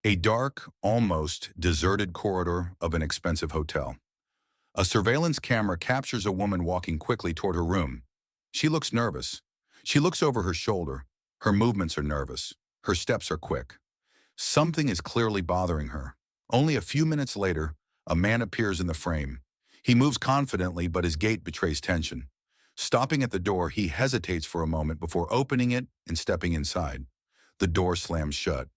A dark, almost deserted corridor of an expensive hotel. A surveillance camera captures a woman walking quickly toward her room. She looks nervous. She looks over her shoulder. Her movements are nervous. Her steps are quick. Something is clearly bothering her. Only a few minutes later, a man appears in the frame. He moves confidently, but his gait betrays tension. Stopping at the door, he hesitates for a moment before opening it and stepping inside. The door slams shut.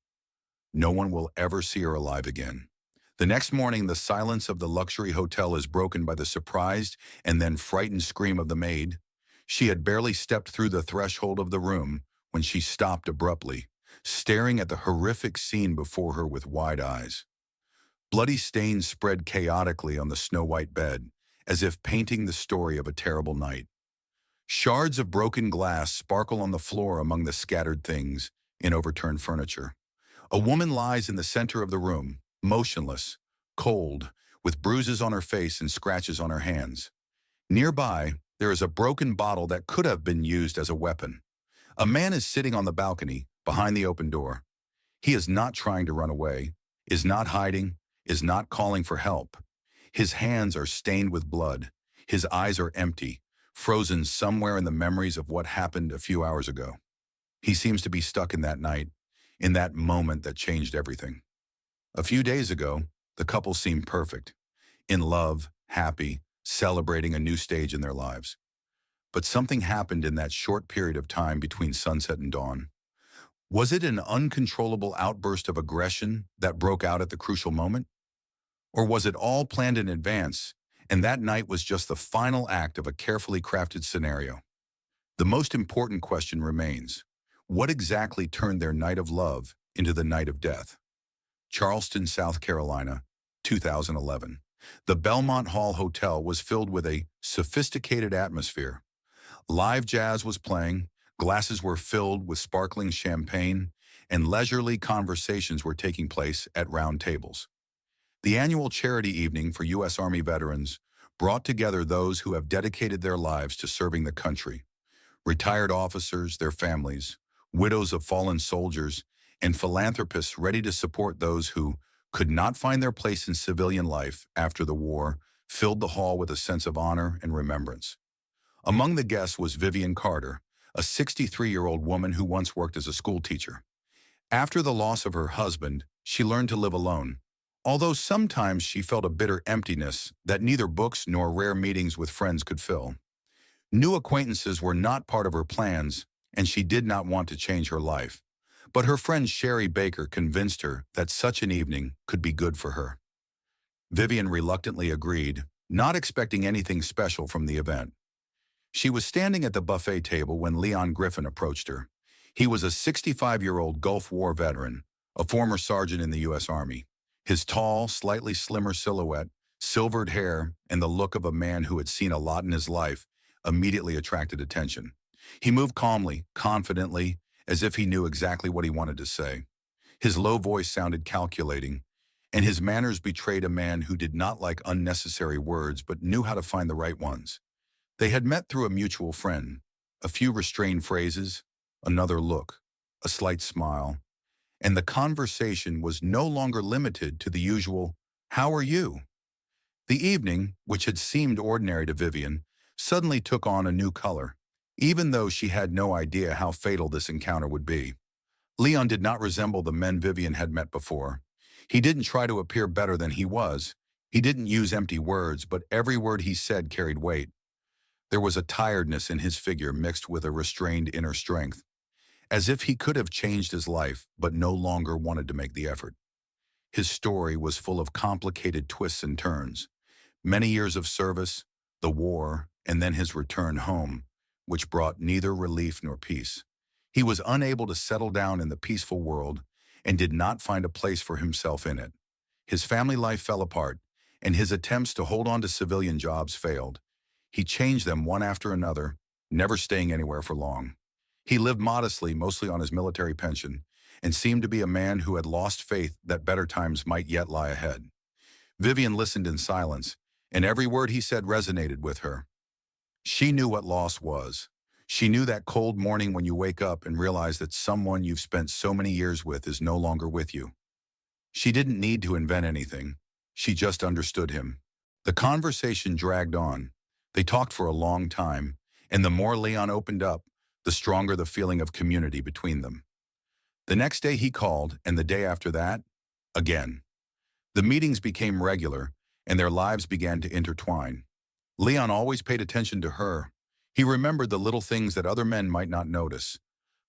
No one will ever see her alive again. The next morning, the silence of the luxury hotel is broken by the surprised and then frightened scream of the maid. She had barely stepped through the threshold of the room when she stopped abruptly, staring at the horrific scene before her with wide eyes. Bloody stains spread chaotically on the snow-white bed, as if painting the story of a terrible night. Shards of broken glass sparkle on the floor among the scattered things in overturned furniture. A woman lies in the center of the room, motionless, cold, with bruises on her face and scratches on her hands. Nearby, there is a broken bottle that could have been used as a weapon. A man is sitting on the balcony, behind the open door. He is not trying to run away, is not hiding, is not calling for help. His hands are stained with blood. His eyes are empty, frozen somewhere in the memories of what happened a few hours ago. He seems to be stuck in that night, in that moment that changed everything. A few days ago, the couple seemed perfect, in love, happy, celebrating a new stage in their lives. But something happened in that short period of time between sunset and dawn. Was it an uncontrollable outburst of aggression that broke out at the crucial moment? Or was it all planned in advance, and that night was just the final act of a carefully crafted scenario? The most important question remains: what exactly turned their night of love into the night of death? Charleston, South Carolina, 2011. The Belmont Hall Hotel was filled with a sophisticated atmosphere. Live jazz was playing, glasses were filled with sparkling champagne, and leisurely conversations were taking place at round tables. The annual charity evening for U.S. Army veterans brought together those who have dedicated their lives to serving the country. Retired officers, their families, widows of fallen soldiers, and philanthropists ready to support those who could not find their place in civilian life after the war filled the hall with a sense of honor and remembrance. Among the guests was Vivian Carter, a 63-year-old woman who once worked as a school teacher. After the loss of her husband, she learned to live alone, although sometimes she felt a bitter emptiness that neither books nor rare meetings with friends could fill. New acquaintances were not part of her plans, and she did not want to change her life. But her friend Sherry Baker convinced her that such an evening could be good for her. Vivian reluctantly agreed, not expecting anything special from the event. She was standing at the buffet table when Leon Griffin approached her. He was a 65-year-old Gulf War veteran, a former sergeant in the U.S. Army. His tall, slightly slimmer silhouette, silvered hair, and the look of a man who had seen a lot in his life immediately attracted attention. He moved calmly, confidently, as if he knew exactly what he wanted to say. His low voice sounded calculating, and his manners betrayed a man who did not like unnecessary words but knew how to find the right ones. They had met through a mutual friend. A few restrained phrases, another look, a slight smile, and the conversation was no longer limited to the usual, "How are you?" The evening, which had seemed ordinary to Vivian, suddenly took on a new color, even though she had no idea how fatal this encounter would be. Leon did not resemble the men Vivian had met before. He didn't try to appear better than he was. He didn't use empty words, but every word he said carried weight. There was a tiredness in his figure mixed with a restrained inner strength, as if he could have changed his life but no longer wanted to make the effort. His story was full of complicated twists and turns. Many years of service, the war, and then his return home, which brought neither relief nor peace. He was unable to settle down in the peaceful world and did not find a place for himself in it. His family life fell apart, and his attempts to hold on to civilian jobs failed. He changed them one after another, never staying anywhere for long. He lived modestly, mostly on his military pension, and seemed to be a man who had lost faith that better times might yet lie ahead. Vivian listened in silence, and every word he said resonated with her. She knew what loss was. She knew that cold morning when you wake up and realize that someone you've spent so many years with is no longer with you. She didn't need to invent anything. She just understood him. The conversation dragged on. They talked for a long time, and the more Leon opened up, the stronger the feeling of community between them. The next day he called, and the day after that, again. The meetings became regular, and their lives began to intertwine. Leon always paid attention to her. He remembered the little things that other men might not notice,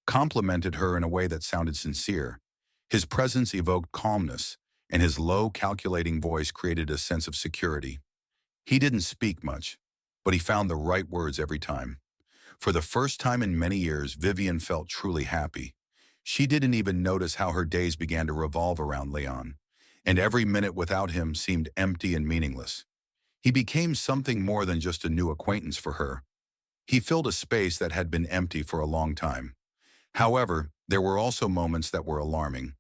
complimented her in a way that sounded sincere. His presence evoked calmness, and his low, calculating voice created a sense of security. He didn't speak much, but he found the right words every time. For the first time in many years, Vivian felt truly happy. She didn't even notice how her days began to revolve around Leon, and every minute without him seemed empty and meaningless. He became something more than just a new acquaintance for her. He filled a space that had been empty for a long time. However, there were also moments that were alarming.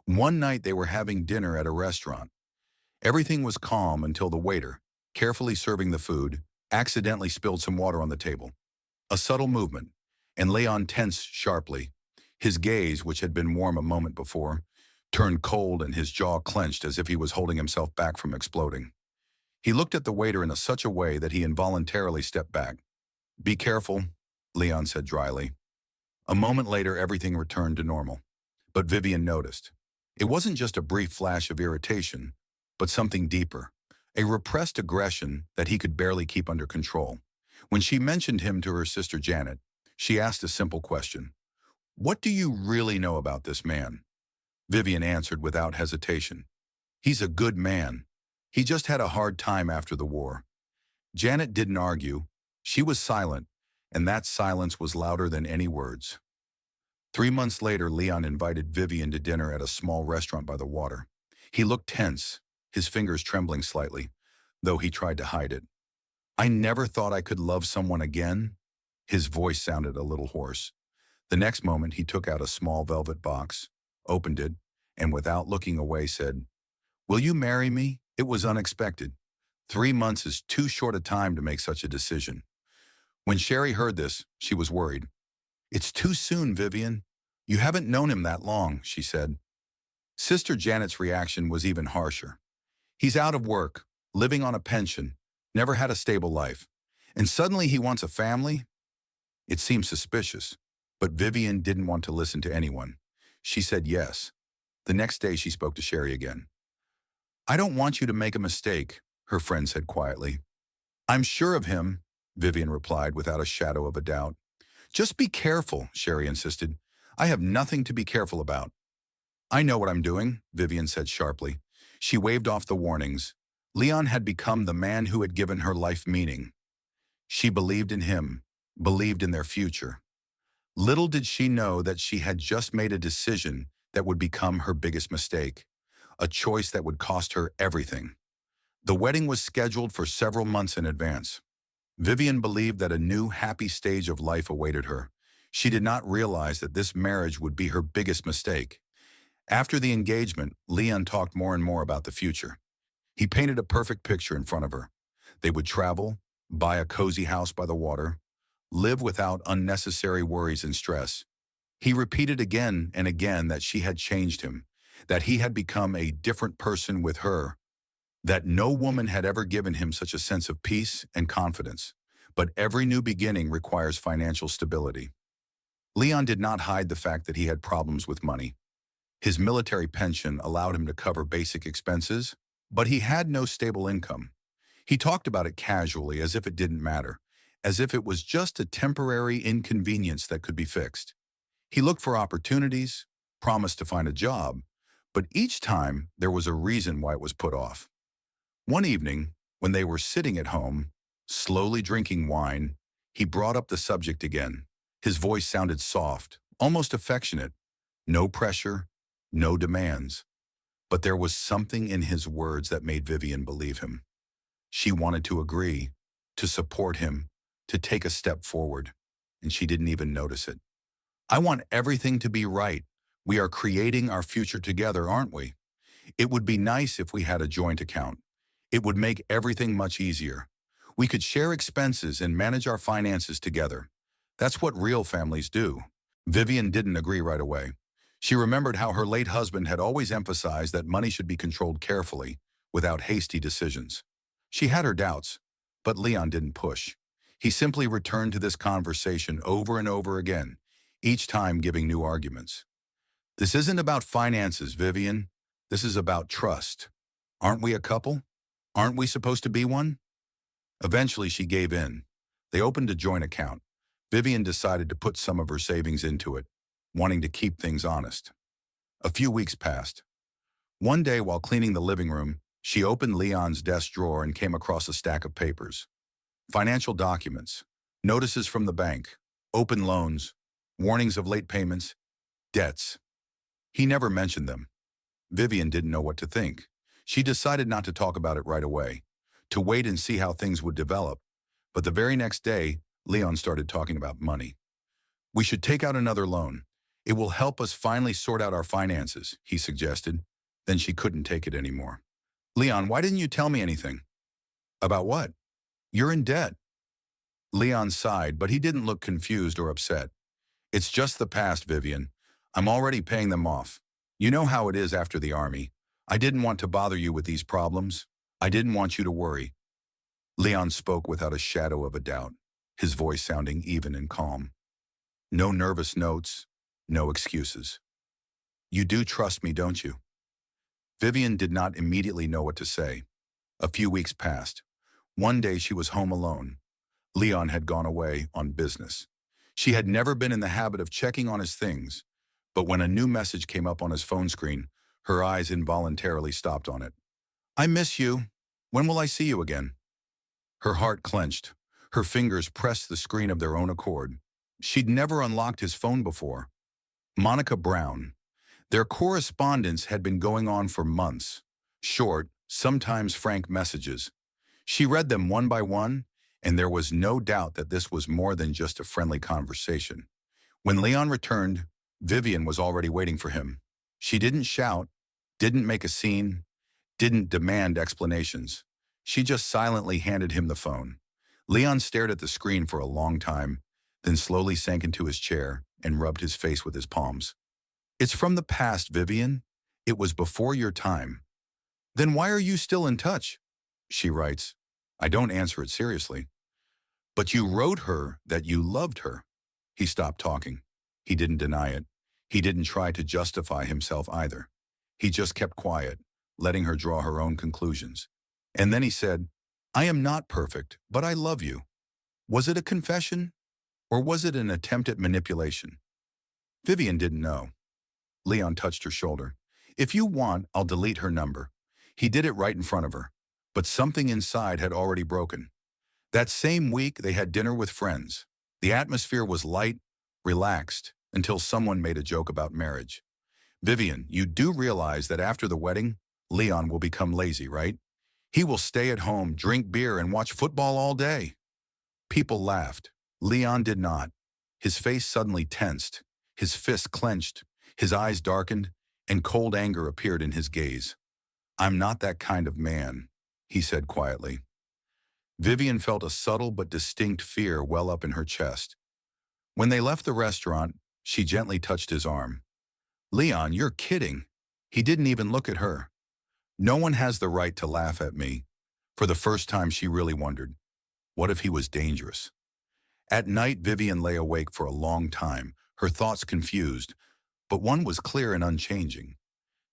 One night they were having dinner at a restaurant. Everything was calm until the waiter, carefully serving the food, accidentally spilled some water on the table. A subtle movement, and Leon tensed sharply. His gaze, which had been warm a moment before, turned cold and his jaw clenched as if he was holding himself back from exploding. He looked at the waiter in such a way that he involuntarily stepped back. "Be careful," Leon said dryly. A moment later, everything returned to normal. But Vivian noticed. It wasn't just a brief flash of irritation, but something deeper, a repressed aggression that he could barely keep under control. When she mentioned him to her sister Janet, she asked a simple question. "What do you really know about this man?" Vivian answered without hesitation. "He's a good man. He just had a hard time after the war." Janet didn't argue. She was silent, and that silence was louder than any words. 3 months later, Leon invited Vivian to dinner at a small restaurant by the water. He looked tense, his fingers trembling slightly, though he tried to hide it. "I never thought I could love someone again." His voice sounded a little hoarse. The next moment, he took out a small velvet box, opened it, and without looking away said, "Will you marry me?" It was unexpected. 3 months is too short a time to make such a decision. When Sherry heard this, she was worried. "It's too soon, Vivian. You haven't known him that long," she said. Sister Janet's reaction was even harsher. "He's out of work, living on a pension, never had a stable life, and suddenly he wants a family?" It seemed suspicious, but Vivian didn't want to listen to anyone. She said yes. The next day she spoke to Sherry again. "I don't want you to make a mistake," her friend said quietly. "I'm sure of him," Vivian replied without a shadow of a doubt. "Just be careful," Sherry insisted. "I have nothing to be careful about." "I know what I'm doing," Vivian said sharply. She waved off the warnings. Leon had become the man who had given her life meaning. She believed in him, believed in their future. Little did she know that she had just made a decision that would become her biggest mistake, a choice that would cost her everything. The wedding was scheduled for several months in advance. Vivian believed that a new, happy stage of life awaited her. She did not realize that this marriage would be her biggest mistake. After the engagement, Leon talked more and more about the future. He painted a perfect picture in front of her. They would travel, buy a cozy house by the water, live without unnecessary worries and stress. He repeated again and again that she had changed him, that he had become a different person with her, that no woman had ever given him such a sense of peace and confidence. But every new beginning requires financial stability. Leon did not hide the fact that he had problems with money. His military pension allowed him to cover basic expenses, but he had no stable income. He talked about it casually, as if it didn't matter, as if it was just a temporary inconvenience that could be fixed. He looked for opportunities, promised to find a job, but each time there was a reason why it was put off. One evening, when they were sitting at home, slowly drinking wine, he brought up the subject again. His voice sounded soft, almost affectionate. No pressure, no demands. But there was something in his words that made Vivian believe him. She wanted to agree, to support him, to take a step forward, and she didn't even notice it. "I want everything to be right. We are creating our future together, aren't we? It would be nice if we had a joint account. It would make everything much easier. We could share expenses and manage our finances together. That's what real families do." Vivian didn't agree right away. She remembered how her late husband had always emphasized that money should be controlled carefully, without hasty decisions. She had her doubts, but Leon didn't push. He simply returned to this conversation over and over again, each time giving new arguments. This isn't about finances, Vivian. This is about trust. Aren't we a couple? Aren't we supposed to be one? Eventually, she gave in. They opened a joint account. Vivian decided to put some of her savings into it, wanting to keep things honest. A few weeks passed. One day, while cleaning the living room, she opened Leon's desk drawer and came across a stack of papers. Financial documents, notices from the bank, open loans, warnings of late payments, debts. He never mentioned them. Vivian didn't know what to think. She decided not to talk about it right away, to wait and see how things would develop. But the very next day, Leon started talking about money. We should take out another loan. It will help us finally sort out our finances, he suggested. Then she couldn't take it anymore. Leon, why didn't you tell me anything? About what? You're in debt. Leon sighed, but he didn't look confused or upset. It's just the past, Vivian. I'm already paying them off. You know how it is after the army. I didn't want to bother you with these problems. I didn't want you to worry. Leon spoke without a shadow of a doubt, his voice sounding even and calm. No nervous notes, no excuses. You do trust me, don't you? Vivian did not immediately know what to say. A few weeks passed. One day she was home alone. Leon had gone away on business. She had never been in the habit of checking on his things, but when a new message came up on his phone screen, her eyes involuntarily stopped on it. I miss you. When will I see you again? Her heart clenched. Her fingers pressed the screen of their own accord. She'd never unlocked his phone before. Monica Brown. Their correspondence had been going on for months. Short, sometimes frank messages. She read them one by one, and there was no doubt that this was more than just a friendly conversation. When Leon returned, Vivian was already waiting for him. She didn't shout, didn't make a scene, didn't demand explanations. She just silently handed him the phone. Leon stared at the screen for a long time, then slowly sank into his chair and rubbed his face with his palms. It's from the past, Vivian. It was before your time. Then why are you still in touch? She writes. I don't answer it seriously. But you wrote her that you loved her. He stopped talking. He didn't deny it. He didn't try to justify himself either. He just kept quiet, letting her draw her own conclusions. And then he said, I am not perfect, but I love you. Was it a confession? Or was it an attempt at manipulation? Vivian didn't know. Leon touched her shoulder. If you want, I'll delete her number. He did it right in front of her. But something inside had already broken. That same week, they had dinner with friends. The atmosphere was light, relaxed, until someone made a joke about marriage. Vivian, you do realize that after the wedding, Leon will become lazy, right? He will stay at home, drink beer, and watch football all day. People laughed. Leon did not. His face suddenly tensed. His fists clenched. His eyes darkened, and cold anger appeared in his gaze. I'm not that kind of man, he said quietly. Vivian felt a subtle but distinct fear well up in her chest. When they left the restaurant, she gently touched his arm. Leon, you're kidding. He didn't even look at her. No one has the right to laugh at me. For the first time, she really wondered, what if he was dangerous? At night, Vivian lay awake for a long time, her thoughts confused, but one was clear and unchanging.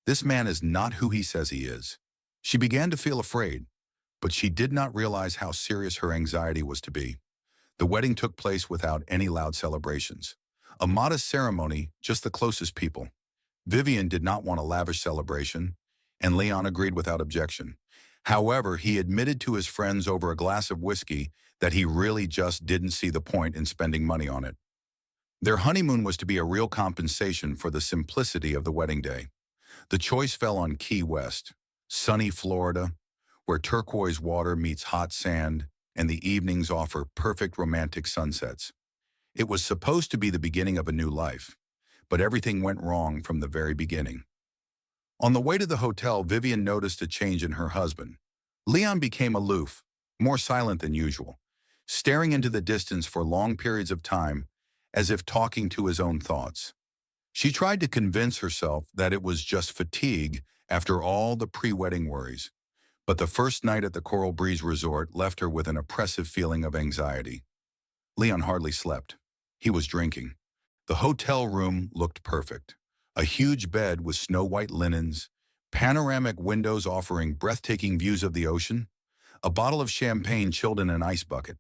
This man is not who he says he is. She began to feel afraid, but she did not realize how serious her anxiety was to be. The wedding took place without any loud celebrations. A modest ceremony, just the closest people. Vivian did not want a lavish celebration, and Leon agreed without objection. However, he admitted to his friends over a glass of whiskey that he really just didn't see the point in spending money on it. Their honeymoon was to be a real compensation for the simplicity of the wedding day. The choice fell on Key West, sunny Florida, where turquoise water meets hot sand and the evenings offer perfect romantic sunsets. It was supposed to be the beginning of a new life, but everything went wrong from the very beginning. On the way to the hotel, Vivian noticed a change in her husband. Leon became aloof, more silent than usual, staring into the distance for long periods of time, as if talking to his own thoughts. She tried to convince herself that it was just fatigue after all the pre-wedding worries. But the first night at the Coral Breeze Resort left her with an oppressive feeling of anxiety. Leon hardly slept. He was drinking. The hotel room looked perfect. A huge bed with snow-white linens, panoramic windows offering breathtaking views of the ocean, a bottle of champagne chilled in an ice bucket.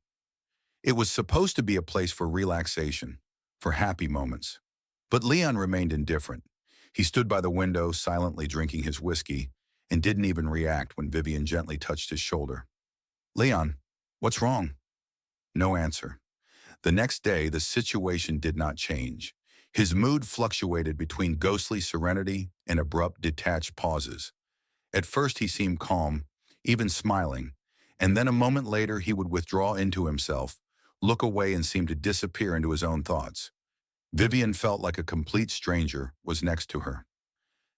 It was supposed to be a place for relaxation, for happy moments. But Leon remained indifferent. He stood by the window, silently drinking his whiskey, and didn't even react when Vivian gently touched his shoulder. "Leon, what's wrong?" No answer. The next day, the situation did not change. His mood fluctuated between ghostly serenity and abrupt, detached pauses. At first, he seemed calm, even smiling, and then a moment later, he would withdraw into himself, look away and seem to disappear into his own thoughts. Vivian felt like a complete stranger was next to her.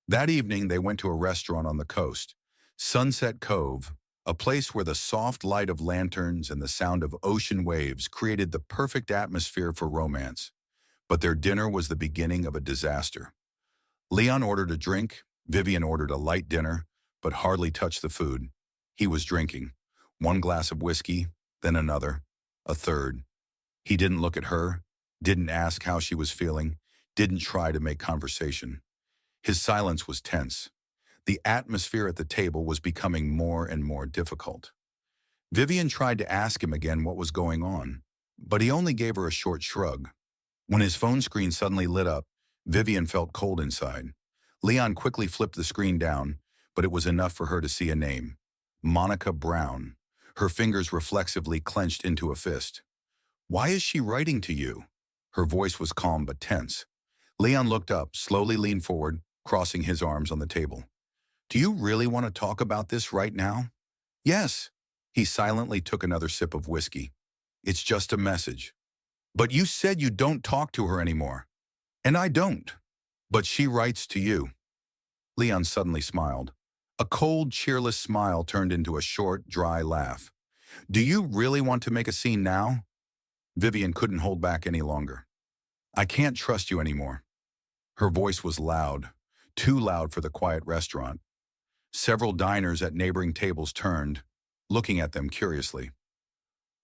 That evening, they went to a restaurant on the coast, Sunset Cove, a place where the soft light of lanterns and the sound of ocean waves created the perfect atmosphere for romance. But their dinner was the beginning of a disaster. Leon ordered a drink, Vivian ordered a light dinner, but hardly touched the food. He was drinking. One glass of whiskey, then another, a third. He didn't look at her, didn't ask how she was feeling, didn't try to make conversation. His silence was tense. The atmosphere at the table was becoming more and more difficult. Vivian tried to ask him again what was going on, but he only gave her a short shrug. When his phone screen suddenly lit up, Vivian felt cold inside. Leon quickly flipped the screen down, but it was enough for her to see a name. Monica Brown. Her fingers reflexively clenched into a fist. "Why is she writing to you?" Her voice was calm but tense. Leon looked up, slowly leaned forward, crossing his arms on the table. "Do you really want to talk about this right now?" "Yes." He silently took another sip of whiskey. "It's just a message." "But you said you don't talk to her anymore." "And I don't. But she writes to you." Leon suddenly smiled. A cold, cheerless smile turned into a short, dry laugh. "Do you really want to make a scene now?" Vivian couldn't hold back any longer. "I can't trust you anymore." Her voice was loud, too loud for the quiet restaurant. Several diners at neighboring tables turned, looking at them curiously.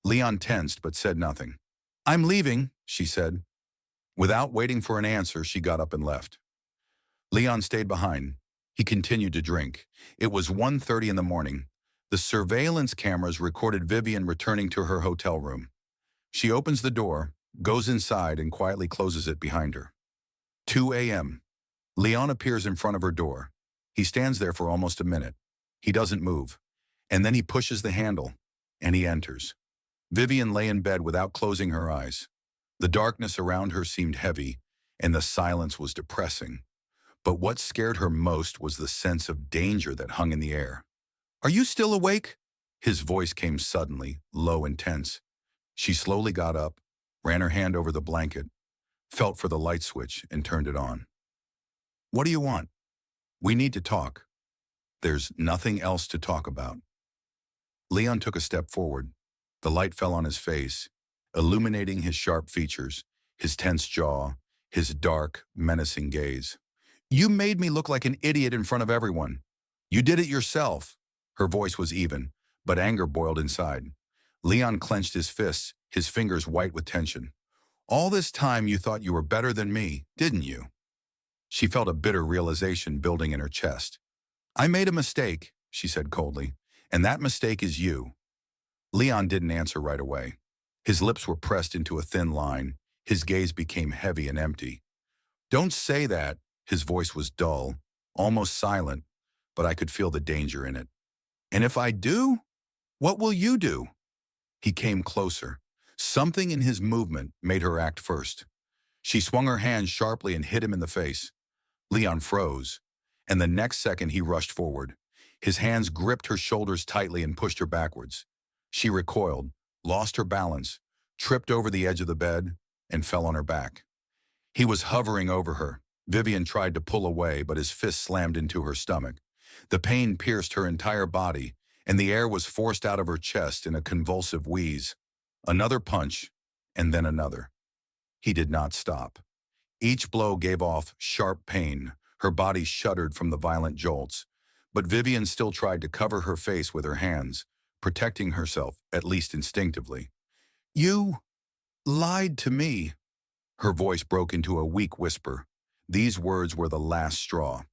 Leon tensed but said nothing. "I'm leaving," she said. Without waiting for an answer, she got up and left. Leon stayed behind. He continued to drink. It was 1:30 in the morning. The surveillance cameras recorded Vivian returning to her hotel room. She opens the door, goes inside, and quietly closes it behind her. 2 a.m. Leon appears in front of her door. He stands there for almost a minute. He doesn't move. And then he pushes the handle, and he enters. Vivian lay in bed without closing her eyes. The darkness around her seemed heavy, and the silence was depressing. But what scared her most was the sense of danger that hung in the air. "Are you still awake?" His voice came suddenly, low and tense. She slowly got up, ran her hand over the blanket, felt for the light switch, and turned it on. "What do you want?" "We need to talk." "There's nothing else to talk about." Leon took a step forward. The light fell on his face, illuminating his sharp features, his tense jaw, his dark, menacing gaze. "You made me look like an idiot in front of everyone. You did it yourself." Her voice was even, but anger boiled inside. Leon clenched his fists, his fingers white with tension. "All this time you thought you were better than me, didn't you?" She felt a bitter realization building in her chest. "I made a mistake," she said coldly, "and that mistake is you." Leon didn't answer right away. His lips were pressed into a thin line. His gaze became heavy and empty. "Don't say that." His voice was dull, almost silent, but I could feel the danger in it. "And if I do, what will you do?" He came closer. Something in his movement made her act first. She swung her hand sharply and hit him in the face. Leon froze, and the next second he rushed forward. His hands gripped her shoulders tightly and pushed her backwards. She recoiled, lost her balance, tripped over the edge of the bed, and fell on her back. He was hovering over her. Vivian tried to pull away, but his fist slammed into her stomach. The pain pierced her entire body, and the air was forced out of her chest in a convulsive wheeze. Another punch, and then another. He did not stop. Each blow gave off sharp pain. Her body shuddered from the violent jolts. But Vivian still tried to cover her face with her hands, protecting herself, at least instinctively. "You lied to me." Her voice broke into a weak whisper. These words were the last straw.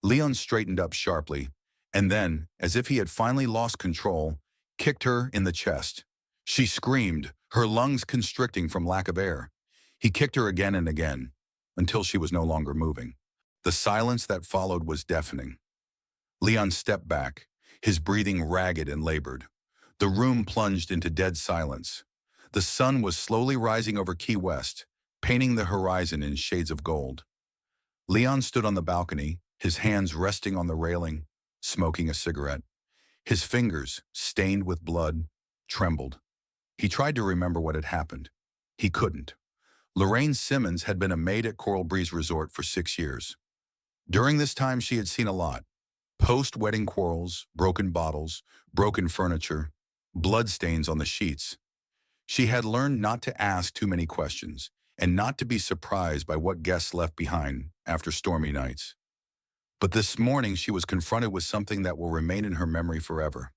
Leon straightened up sharply, and then, as if he had finally lost control, kicked her in the chest. She screamed, her lungs constricting from lack of air. He kicked her again and again, until she was no longer moving. The silence that followed was deafening. Leon stepped back, his breathing ragged and labored. The room plunged into dead silence. The sun was slowly rising over Key West, painting the horizon in shades of gold. Leon stood on the balcony, his hands resting on the railing, smoking a cigarette. His fingers, stained with blood, trembled. He tried to remember what had happened. He couldn't. Lorraine Simmons had been a maid at Coral Breeze Resort for 6 years. During this time, she had seen a lot. Post-wedding quarrels, broken bottles, broken furniture, bloodstains on the sheets. She had learned not to ask too many questions and not to be surprised by what guests left behind after stormy nights. But this morning, she was confronted with something that will remain in her memory forever.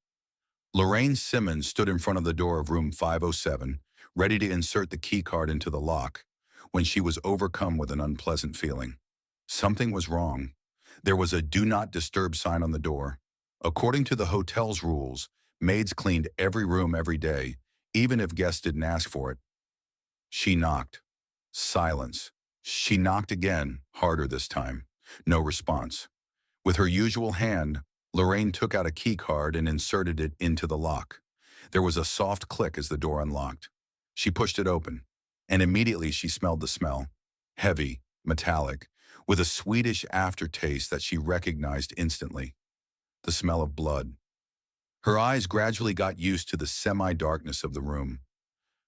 Lorraine Simmons stood in front of the door of room 507, ready to insert the key card into the lock, when she was overcome with an unpleasant feeling. Something was wrong. There was a "Do Not Disturb" sign on the door. According to the hotel's rules, maids cleaned every room every day, even if guests didn't ask for it. She knocked. Silence. She knocked again, harder this time. No response. With her usual hand, Lorraine took out a key card and inserted it into the lock. There was a soft click as the door unlocked. She pushed it open, and immediately she smelled the smell. Heavy, metallic, with a sweetish aftertaste that she recognized instantly. The smell of blood. Her eyes gradually got used to the semi-darkness of the room.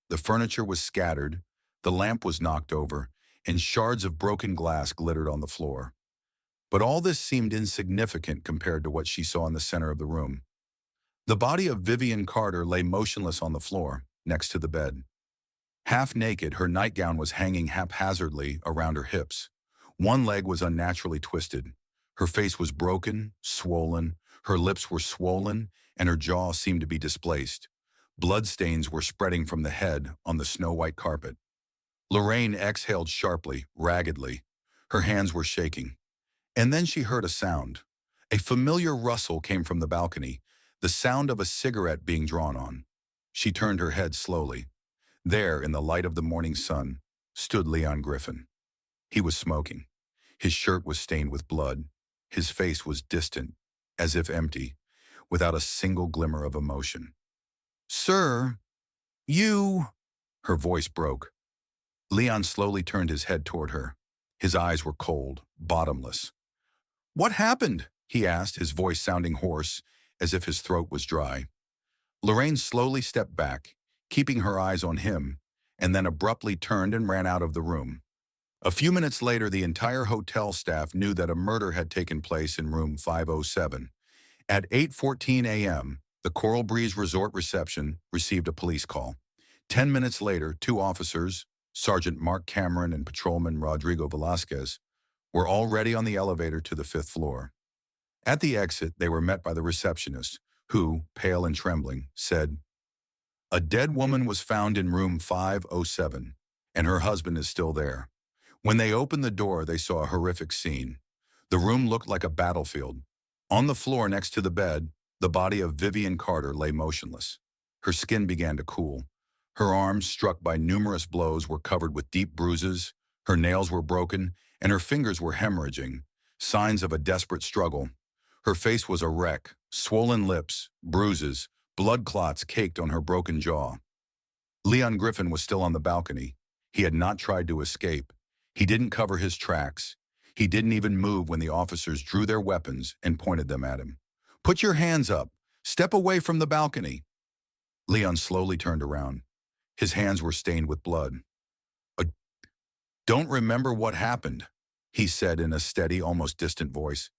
The furniture was scattered, the lamp was knocked over, and shards of broken glass glittered on the floor. But all this seemed insignificant compared to what she saw in the center of the room. The body of Vivian Carter lay motionless on the floor, next to the bed. Half naked, her nightgown was hanging haphazardly around her hips. One leg was unnaturally twisted. Her face was broken, swollen, her lips were swollen, and her jaw seemed to be displaced. Bloodstains were spreading from the head on the snow-white carpet. Lorraine exhaled sharply, raggedly. Her hands were shaking. And then she heard a sound. A familiar rustle came from the balcony, the sound of a cigarette being drawn on. She turned her head slowly. There, in the light of the morning sun, stood Leon Griffin. He was smoking. His shirt was stained with blood. His face was distant, as if empty, without a single glimmer of emotion. "Sir, you—" Her voice broke. Leon slowly turned his head toward her. His eyes were cold, bottomless. "What happened?" he asked, his voice sounding hoarse, as if his throat was dry. Lorraine slowly stepped back, keeping her eyes on him, and then abruptly turned and ran out of the room. A few minutes later, the entire hotel staff knew that a murder had taken place in room 507. At 8:14 a.m., the Coral Breeze Resort reception received a police call. 10 minutes later, 2 officers, Sergeant Mark Cameron and Patrolman Rodrigo Velasquez, were already on the elevator to the 5th floor. At the exit, they were met by the receptionist, who, pale and trembling, said, "A dead woman was found in room 507, and her husband is still there." When they opened the door, they saw a horrific scene. The room looked like a battlefield. On the floor next to the bed, the body of Vivian Carter lay motionless. Her skin began to cool. Her arms, struck by numerous blows, were covered with deep bruises. Her nails were broken, and her fingers were hemorrhaging, signs of a desperate struggle. Her face was a wreck, swollen lips, bruises, blood clots caked on her broken jaw. Leon Griffin was still on the balcony. He had not tried to escape. He didn't cover his tracks. He didn't even move when the officers drew their weapons and pointed them at him. "Put your hands up. Step away from the balcony." Leon slowly turned around. His hands were stained with blood. "I don't remember what happened," he said in a steady, almost distant voice.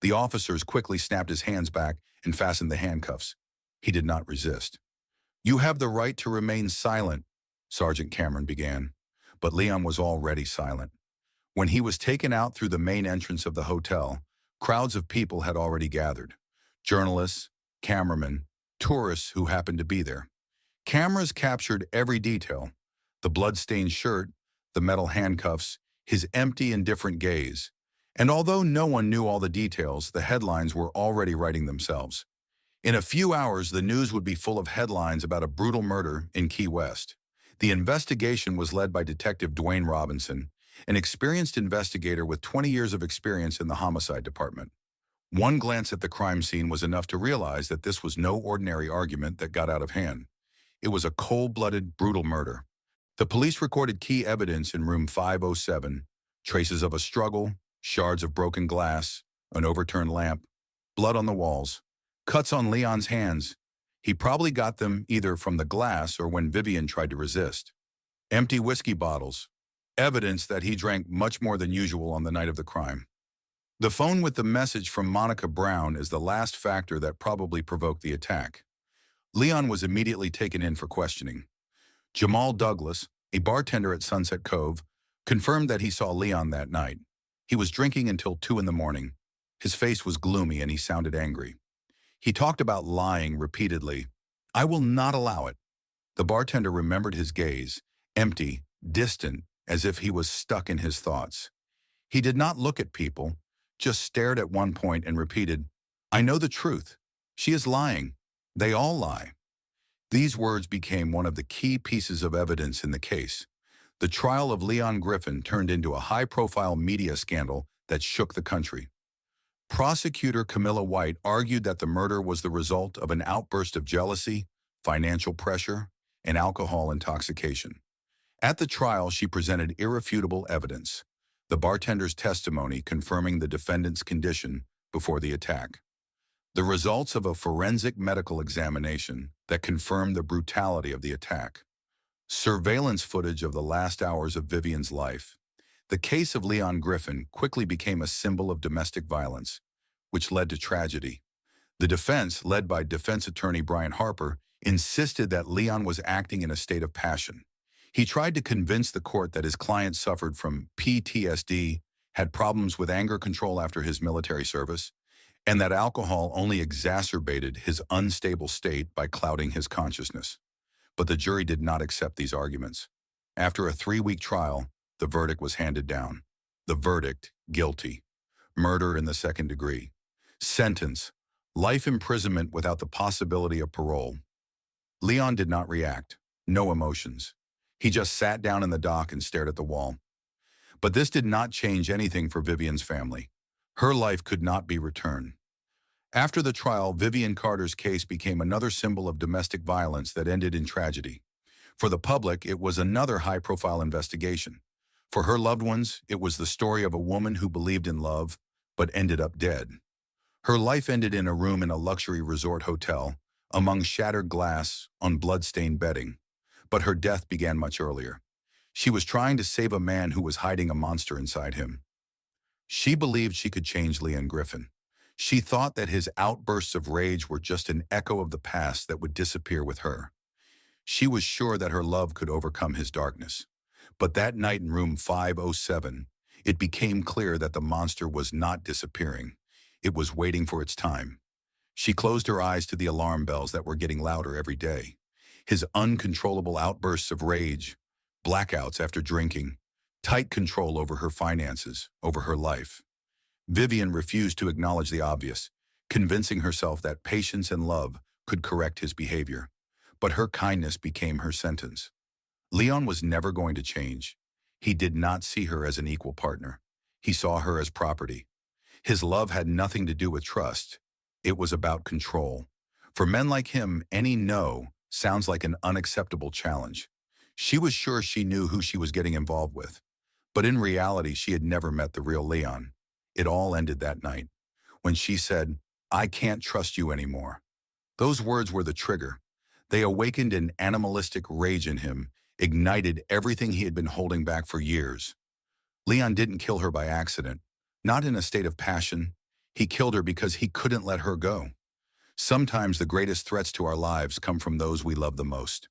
The officers quickly snapped his hands back and fastened the handcuffs. He did not resist. "You have the right to remain silent," Sergeant Cameron began. But Leon was already silent. When he was taken out through the main entrance of the hotel, crowds of people had already gathered. Journalists, cameramen, tourists who happened to be there. Cameras captured every detail: the blood-stained shirt, the metal handcuffs, his empty, indifferent gaze. And although no one knew all the details, the headlines were already writing themselves. In a few hours, the news would be full of headlines about a brutal murder in Key West. The investigation was led by Detective Dwayne Robinson, an experienced investigator with 20 years of experience in the homicide department. One glance at the crime scene was enough to realize that this was no ordinary argument that got out of hand. It was a cold-blooded, brutal murder. The police recorded key evidence in room 507: traces of a struggle, shards of broken glass, an overturned lamp, blood on the walls, cuts on Leon's hands. He probably got them either from the glass or when Vivian tried to resist. Empty whiskey bottles, evidence that he drank much more than usual on the night of the crime. The phone with the message from Monica Brown is the last factor that probably provoked the attack. Leon was immediately taken in for questioning. Jamal Douglas, a bartender at Sunset Cove, confirmed that he saw Leon that night. He was drinking until 2 in the morning. His face was gloomy and he sounded angry. He talked about lying repeatedly. "I will not allow it." The bartender remembered his gaze, empty, distant, as if he was stuck in his thoughts. He did not look at people, just stared at one point and repeated, "I know the truth. She is lying. They all lie." These words became one of the key pieces of evidence in the case. The trial of Leon Griffin turned into a high-profile media scandal that shook the country. Prosecutor Camilla White argued that the murder was the result of an outburst of jealousy, financial pressure, and alcohol intoxication. At the trial, she presented irrefutable evidence: the bartender's testimony confirming the defendant's condition before the attack, the results of a forensic medical examination that confirmed the brutality of the attack, surveillance footage of the last hours of Vivian's life. The case of Leon Griffin quickly became a symbol of domestic violence, which led to tragedy. The defense, led by defense attorney Brian Harper, insisted that Leon was acting in a state of passion. He tried to convince the court that his client suffered from PTSD, had problems with anger control after his military service, and that alcohol only exacerbated his unstable state by clouding his consciousness. But the jury did not accept these arguments. After a 3-week trial, the verdict was handed down. The verdict: guilty. Murder in the second degree. Sentence: life imprisonment without the possibility of parole. Leon did not react. No emotions. He just sat down in the dock and stared at the wall. But this did not change anything for Vivian's family. Her life could not be returned. After the trial, Vivian Carter's case became another symbol of domestic violence that ended in tragedy. For the public, it was another high-profile investigation. For her loved ones, it was the story of a woman who believed in love, but ended up dead. Her life ended in a room in a luxury resort hotel, among shattered glass on blood-stained bedding. But her death began much earlier. She was trying to save a man who was hiding a monster inside him. She believed she could change Leon Griffin. She thought that his outbursts of rage were just an echo of the past that would disappear with her. She was sure that her love could overcome his darkness. But that night in room 507, it became clear that the monster was not disappearing. It was waiting for its time. She closed her eyes to the alarm bells that were getting louder every day. His uncontrollable outbursts of rage, blackouts after drinking, tight control over her finances, over her life. Vivian refused to acknowledge the obvious, convincing herself that patience and love could correct his behavior. But her kindness became her sentence. Leon was never going to change. He did not see her as an equal partner. He saw her as property. His love had nothing to do with trust. It was about control. For men like him, any no sounds like an unacceptable challenge. She was sure she knew who she was getting involved with. But in reality, she had never met the real Leon. It all ended that night, when she said, "I can't trust you anymore." Those words were the trigger. They awakened an animalistic rage in him, ignited everything he had been holding back for years. Leon didn't kill her by accident, not in a state of passion. He killed her because he couldn't let her go. Sometimes the greatest threats to our lives come from those we love the most.